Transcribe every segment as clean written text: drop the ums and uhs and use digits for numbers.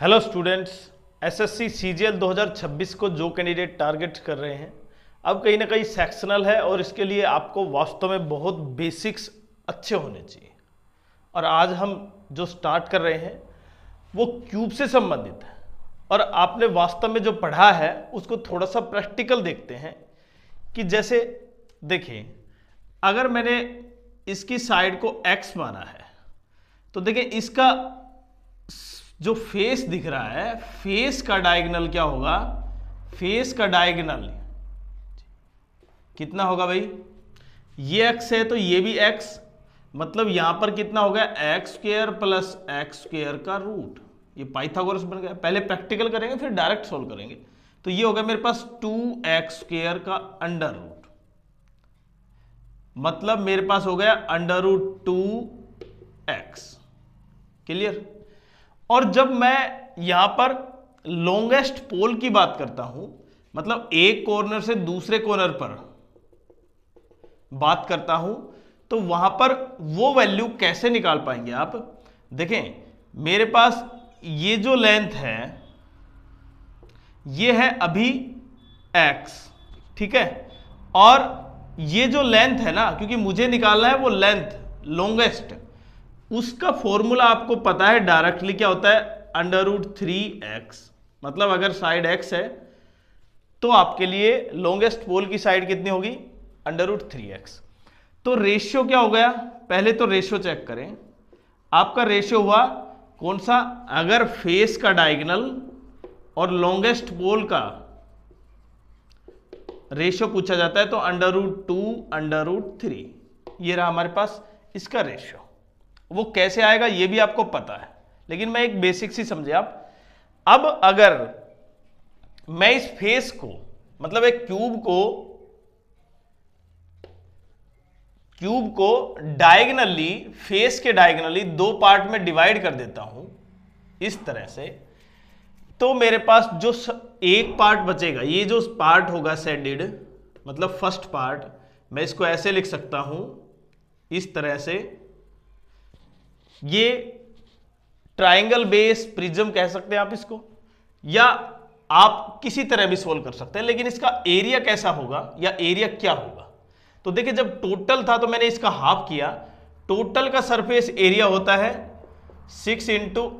Hello students, SSC CGL 2026 को जो candidate target कर रहे हैं, अब कहीं ना कहीं सेक्शनल है और इसके लिए आपको वास्तव में बहुत बेसिक्स अच्छे होने चाहिए। और आज हम जो स्टार्ट कर रहे हैं वो क्यूब से संबंधित है और आपने वास्तव में जो पढ़ा है उसको थोड़ा सा प्रैक्टिकल देखते हैं कि जैसे देखिए, अगर मैंने इसकी साइड को x माना है तो देखिए इसका जो फेस दिख रहा है, फेस का डायगोनल क्या होगा? फेस का डायगोनल कितना होगा भाई? ये x है तो ये भी x, मतलब यहां पर कितना हो गया? X square plus x square का रूट। ये पाइथागोरस बन गया। पहले प्रैक्टिकल करेंगे फिर डायरेक्ट सोल्व करेंगे। तो ये हो गया मेरे पास 2x स्क्वायर का अंडर रूट, मतलब मेरे पास हो गया अंडर रूट 2x। क्लियर? और जब मैं यहां पर लॉन्गेस्ट पोल की बात करता हूं, मतलब एक कॉर्नर से दूसरे कॉर्नर पर बात करता हूं, तो वहां पर वो वैल्यू कैसे निकाल पाएंगे आप? देखें, मेरे पास ये जो लेंथ है ये है अभी x, ठीक है, और ये जो लेंथ है ना, क्योंकि मुझे निकालना है वो लेंथ लॉन्गेस्ट, उसका फॉर्मूला आपको पता है डायरेक्टली क्या होता है? Under root 3x। मतलब अगर साइड x है तो आपके लिए लॉन्गेस्ट पोल की साइड कितनी होगी? Under root 3x। तो रेशियो क्या हो गया? पहले तो रेशियो चेक करें। आपका रेशियो हुआ कौन सा? अगर फेस का डायगोनल और लॉन्गेस्ट पोल का रेशियो पूछा जाता है तो अंडर रूट 2 अंडर रूट 3, ये रहा हमारे पास इसका रेशियो। वो कैसे आएगा ये भी आपको पता है, लेकिन मैं एक बेसिक सी समझे आप। अब अगर मैं इस फेस को, मतलब एक क्यूब को डायगोनली, फेस के डायगोनली दो पार्ट में डिवाइड कर देता हूं इस तरह से, तो मेरे पास जो एक पार्ट बचेगा, ये जो पार्ट होगा शेडेड, मतलब फर्स्ट पार्ट, मैं इसको ऐसे लिख सकता हूं इस तरह से। ये ट्राइंगल बेस प्रिज्म कह सकते हैं आप इसको, या आप किसी तरह भी सोल्व कर सकते हैं, लेकिन इसका एरिया कैसा होगा या एरिया क्या होगा? तो देखिए, जब टोटल था तो मैंने इसका हाफ किया। टोटल का सरफेस एरिया होता है 6 इंटू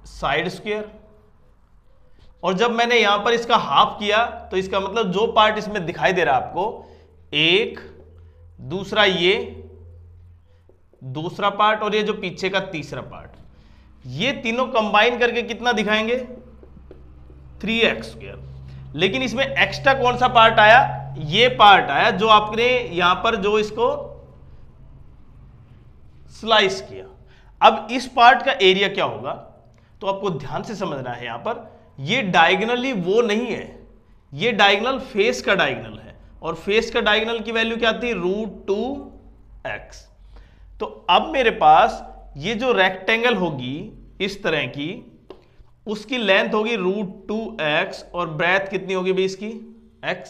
साइड स्क्वायर, और जब मैंने यहां पर इसका हाफ किया तो इसका मतलब जो पार्ट इसमें दिखाई दे रहा है आपको, एक, दूसरा ये दूसरा पार्ट, और ये जो पीछे का तीसरा पार्ट, ये तीनों कंबाइन करके कितना दिखाएंगे? 3x square. लेकिन इसमें एक्स्ट्रा कौन सा पार्ट आया? ये पार्ट आया जो आपने यहां पर जो इसको स्लाइस किया। अब इस पार्ट का एरिया क्या होगा? तो आपको ध्यान से समझना है, यहां पर ये डायगोनली वो नहीं है, ये डायगोनल फेस का डायगोनल है, और फेस का डायगोनल की वैल्यू क्या आती है? Root 2x। तो अब मेरे पास ये जो रेक्टेंगल होगी इस तरह की, उसकी लेंथ होगी रूट 2x, और ब्रेथ कितनी होगी भाई इसकी? x।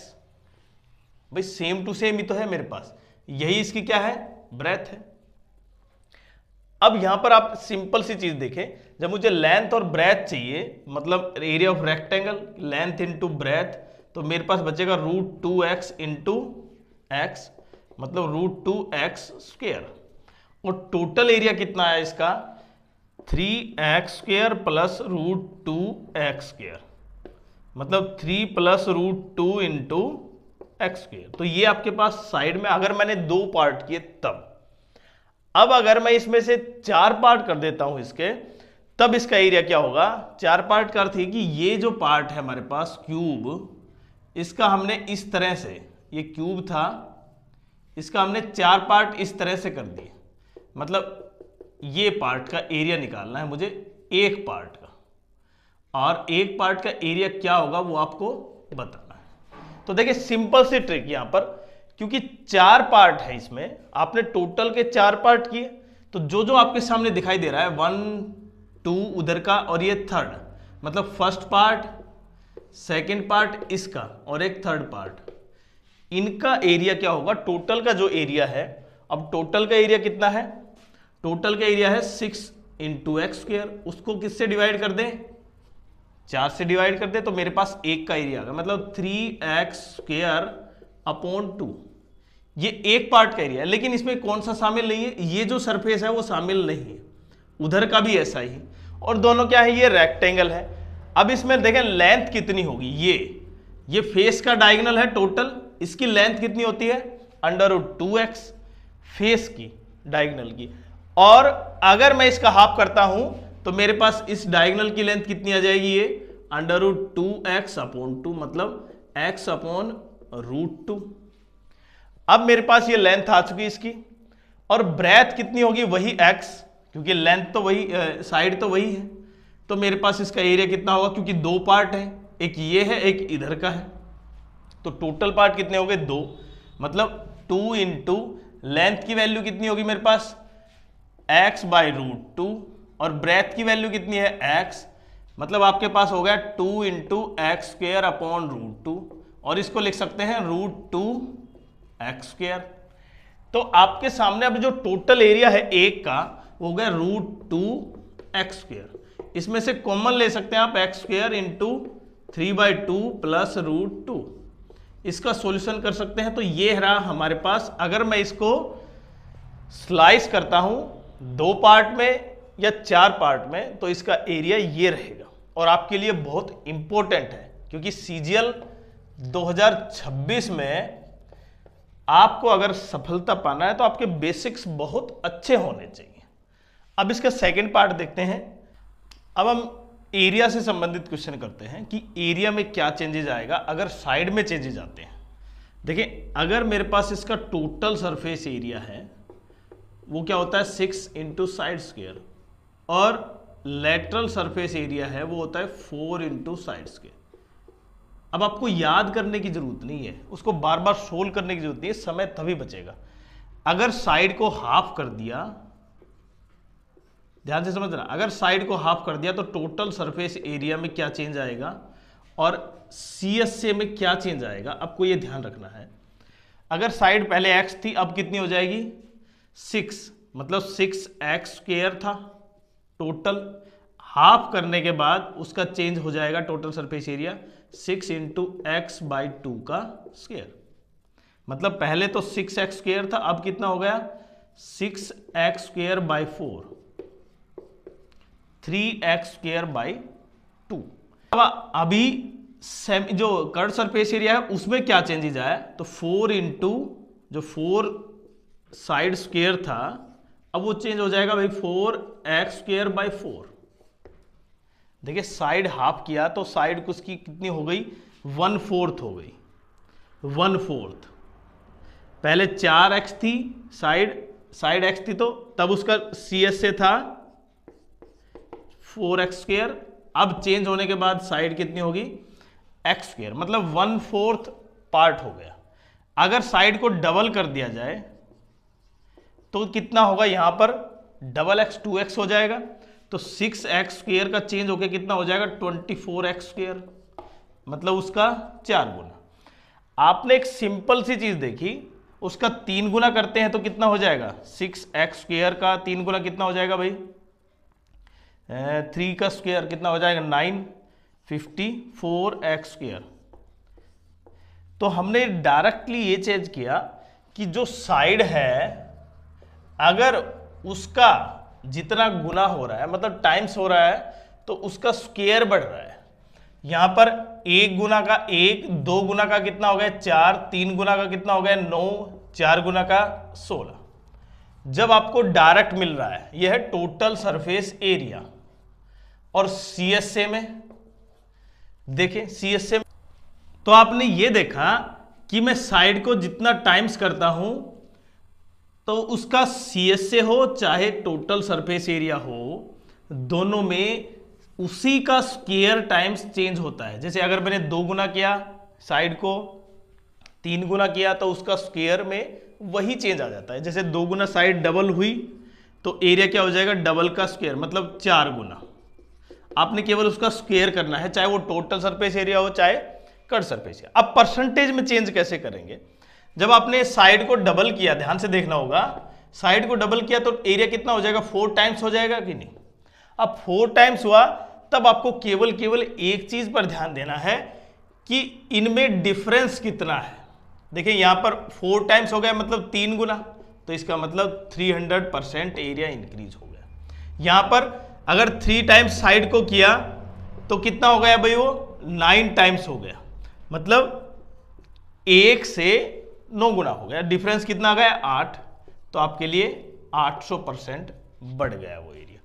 भाई सेम टू सेम ही तो है मेरे पास, यही इसकी क्या है? ब्रेथ है। अब यहां पर आप सिंपल सी चीज देखें, जब मुझे लेंथ और ब्रेथ चाहिए, मतलब area of rectangle length into breadth, तो मेरे पास बचेगा रूट 2x इंटू एक्स, मतलब रूट 2x स्क्वायर। और टोटल एरिया कितना है इसका? 3x square plus root 2x square, मतलब 3 plus root 2 into x square. तो ये आपके पास साइड में, अगर मैंने दो पार्ट किए तब। अब अगर मैं इसमें से 4 पार्ट कर देता हूं इसके, तब इसका एरिया क्या होगा? 4 पार्ट का अर्थ है कि ये जो पार्ट है हमारे पास क्यूब, इसका हमने इस तरह से, ये क्यूब था, इसका हमने 4 पार्ट इस तरह से कर दिए, मतलब ये पार्ट का एरिया निकालना है मुझे, एक पार्ट का, और एक पार्ट का एरिया क्या होगा वो आपको बताना है। तो देखिए सिंपल सी ट्रिक यहां पर, क्योंकि 4 पार्ट है इसमें, आपने टोटल के 4 पार्ट किए, तो जो जो आपके सामने दिखाई दे रहा है 1 2 उधर का, और ये थर्ड, मतलब फर्स्ट पार्ट, सेकेंड पार्ट इसका, और एक थर्ड पार्ट, इनका एरिया क्या होगा? टोटल का जो एरिया है, अब टोटल का एरिया कितना है? टोटल का एरिया है 6 इंटू एक्स स्क्वायर, उसको किससे डिवाइड कर दें? 4 से डिवाइड कर दे तो मेरे पास 1 का एरिया आ गया, मतलब 3x² अपॉन 2। ये एक पार्ट का एरिया है, लेकिन इसमें कौन सा शामिल नहीं है, ये जो सरफेस है वो शामिल नहीं है, उधर का भी ऐसा ही, और दोनों क्या है, ये रेक्टेंगल है। अब इसमें देखें लेंथ कितनी होगी, ये फेस का डायगोनल है टोटल, इसकी लेंथ कितनी होती है √2x फेस की डायगोनल की, और अगर मैं इसका हाफ करता हूं तो मेरे पास इस डायगोनल की लेंथ कितनी आ जाएगी, ये √2x अपॉन 2, मतलब x अपॉन √2। अब मेरे पास ये लेंथ आ चुकी इसकी, और ब्रेथ कितनी होगी, वही x, क्योंकि लेंथ तो वही, साइड तो वही है, तो मेरे पास इसका एरिया कितना होगा, क्योंकि 2 पार्ट है, एक ये है एक इधर का है, तो टोटल पार्ट कितने हो गए 2, मतलब 2 इंटू लेंथ की वैल्यू कितनी होगी मेरे पास x/√2, और ब्रेथ की वैल्यू कितनी है x, मतलब आपके पास हो गया 2 इंटू x² अपॉन √2, और इसको लिख सकते हैं √2x²। तो आपके सामने अब जो टोटल एरिया है एक का वो हो गया √2x²। इसमें से कॉमन ले सकते हैं आप x² इंटू 3/2 प्लस √2, इसका सॉल्यूशन कर सकते हैं। तो ये रहा हमारे पास, अगर मैं इसको स्लाइस करता हूं 2 पार्ट में या 4 पार्ट में तो इसका एरिया ये रहेगा, और आपके लिए बहुत इंपॉर्टेंट है, क्योंकि CGL 2026 में आपको अगर सफलता पाना है तो आपके बेसिक्स बहुत अच्छे होने चाहिए। अब इसका सेकंड पार्ट देखते हैं। अब हम एरिया से संबंधित क्वेश्चन करते हैं कि एरिया में क्या चेंजेस आएगा अगर साइड में चेंजेस आते हैं। देखिए, अगर मेरे पास इसका टोटल सरफेस एरिया है वो क्या होता है 6 इंटू साइड स्क्वायर, और लेटरल सरफेस एरिया है वो होता है 4 इंटू साइड स्क्वायर। अब आपको याद करने की जरूरत नहीं है, उसको बार बार सोल्व करने की जरूरत नहीं है, समय तभी बचेगा। अगर साइड को हाफ कर दिया, ध्यान से समझना, अगर साइड को हाफ कर दिया तो टोटल सरफेस एरिया में क्या चेंज आएगा और CSA में क्या चेंज आएगा, आपको ये ध्यान रखना है। अगर साइड पहले x थी, अब कितनी हो जाएगी 6, मतलब 6x² था टोटल, हाफ करने के बाद उसका चेंज हो जाएगा total surface area 6 into x/2 का स्क्वायर, मतलब पहले तो 6x² था, अब कितना हो गया 6x²/4, 3x²/2। अब अभी जो कर्व सरफेस एरिया है उसमें क्या चेंजेस आया, तो 4 इंटू जो 4 साइड स्क्वायर था, अब वो चेंज हो जाएगा भाई 4x²/4। देखिए, साइड हाफ किया तो साइड उसकी कितनी हो गई 1/4 हो गई, 1/4। पहले 4x थी साइड x थी, तो तब उसका CSA था 4x², अब चेंज होने के बाद साइड कितनी होगी x², मतलब 1/4 पार्ट हो गया। अगर साइड को डबल कर दिया जाए तो कितना होगा, यहां पर डबल x 2x हो जाएगा, तो 6x² का चेंज होकर कितना हो जाएगा 24x², मतलब उसका 4 गुना। आपने एक सिंपल सी चीज देखी, उसका 3 गुना करते हैं तो कितना हो जाएगा 6x² का 3 गुना कितना हो जाएगा भाई 3 का स्क्वायर कितना हो जाएगा 9, 54x²। तो हमने डायरेक्टली ये चेंज किया कि जो साइड है अगर उसका जितना गुना हो रहा है, मतलब टाइम्स हो रहा है, तो उसका स्क्वायर बढ़ रहा है। यहां पर 1 गुना का 1, 2 गुना का कितना हो गया 4, 3 गुना का कितना हो गया 9, 4 गुना का 16। जब आपको डायरेक्ट मिल रहा है, यह है टोटल सरफेस एरिया। और CSA में देखें, CSA में तो आपने ये देखा कि मैं साइड को जितना टाइम्स करता हूं तो उसका CSA हो चाहे टोटल सरफेस एरिया हो, दोनों में उसी का स्क्वायर टाइम्स चेंज होता है। जैसे अगर मैंने 2 गुना किया साइड को, 3 गुना किया तो उसका स्क्वायर में वही चेंज आ जाता है। जैसे 2 गुना साइड डबल हुई तो एरिया क्या हो जाएगा डबल का स्क्वायर, मतलब 4 गुना। आपने केवल उसका स्क्वायर करना है, चाहे वो टोटल सरफेस एरिया हो चाहे कर्व सरफेस एरिया। अब परसेंटेज में चेंज कैसे करेंगे, जब आपने साइड को डबल किया, ध्यान से देखना होगा, साइड को डबल किया तो एरिया कितना हो जाएगा 4 टाइम्स हो जाएगा कि नहीं। अब 4 टाइम्स हुआ तब आपको केवल एक चीज पर ध्यान देना है कि इनमें डिफरेंस कितना है। देखिए यहां पर 4 टाइम्स हो गया, मतलब 3 गुना, तो इसका मतलब 300% एरिया इंक्रीज हो गया। यहां पर अगर 3 टाइम्स साइड को किया तो कितना हो गया भाई, वो 9 टाइम्स हो गया, मतलब 1 से 9 गुना हो गया। डिफरेंस कितना आ गया, 8, तो आपके लिए 800% बढ़ गया वो एरिया।